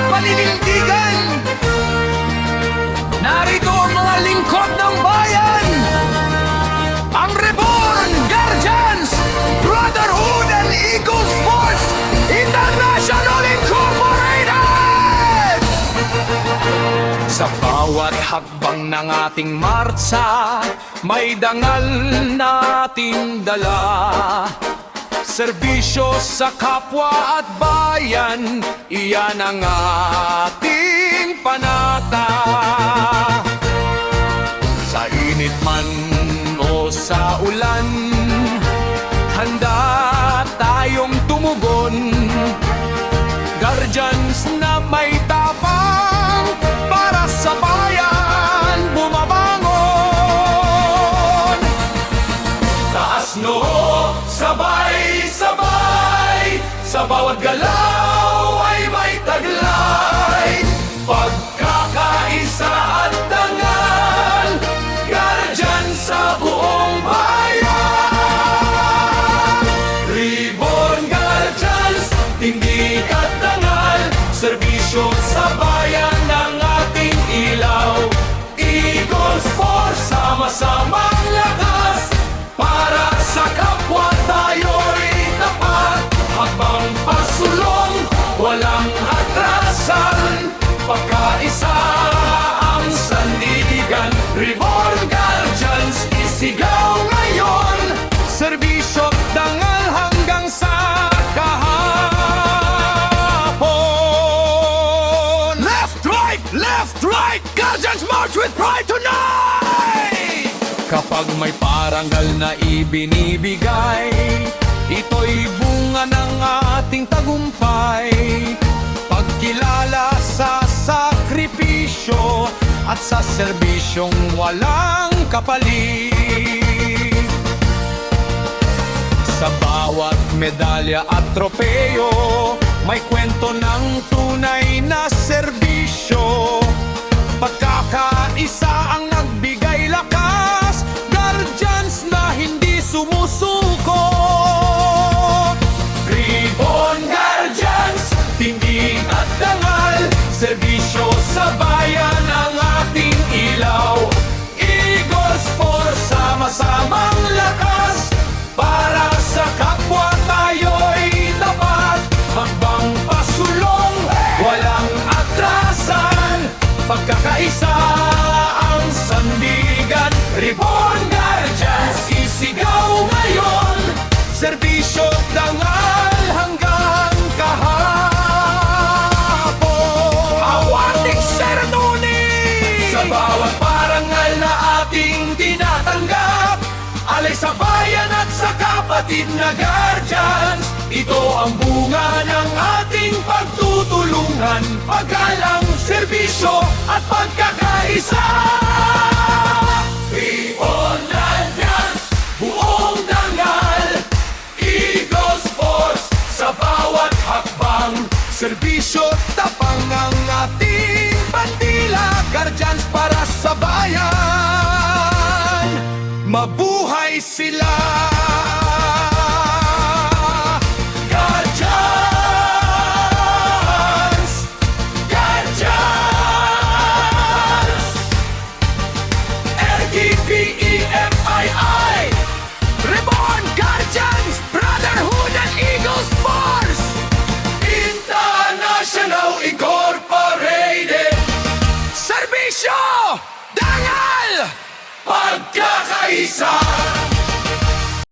paninindigan. Narito ang mga lingkod ng bayan, ang Reborn Guardians Brotherhood and Eagles Force International Incorporated! Sa bawat hakbang ng ating martsa, may dangal nating dala. Serbisyo sa kapwa at bayan, iyan ang ating panata. Sa init man o sa ulan, handa tayong tumugon. Guardians na may tapang para sa bayan bumabangon. Taas noo, sabay-sabay, sa bawat galaw ay may taglay. Pagkakaisa at dangal, Guardian sa buong bayan. Reborn Guardians, tindig at dangal, serbisyo sa bayan ng ating ilaw. Eagles Force, sama-samang lakas, para sa kapwa tayo'y tapat. Habang pasulong, walang atrasan, pagkaisa ang sandigan. Reborn Guardians, isigaw ngayon, serbisyo't dangal hanggang sa kahapon. Left, right, Guardians march with pride tonight! Kapag may parangal na ibinibigay, ito'y bunga ng ating tagumpay. Pagkilala sa sakripisyo at sa serbisyong walang kapalit. Sa bawat medalya at tropeyo, may kwento ng tunay na serbisyo. Pagkakaisa ang nagbigay lakas, Guardians na hindi sumusuko. Reborn Guardians, tindig at dangal, serbisyo sa bayan ang ating ilaw. Eagles Force, sama-samang lakas, para sa kapwa tayo'y tapat. Habang pasulong, walang atrasan, pagkakaisa ang sandigan. Reborn Guardians, isigaw ngayon, serbisyo dangal hanggang kahapon. Awating ceremony! Sa bawat parangal na ating tinatanggap, alay sa bayan at sa kapatid na Guardians. Ito ang bunga ng ating pagtutulungan, paggalang, serbisyo at pagkakaisa. Reborn Guardians, buong dangal, Eagles Force, sa bawat hakbang, serbisyo tapang ang ating bandila. Guardians para sa bayan, mabuhay sila. Reborn Guardians Brotherhood and Eagles Force International Incorporated. Serbisyo, dangal, pagkakaisa.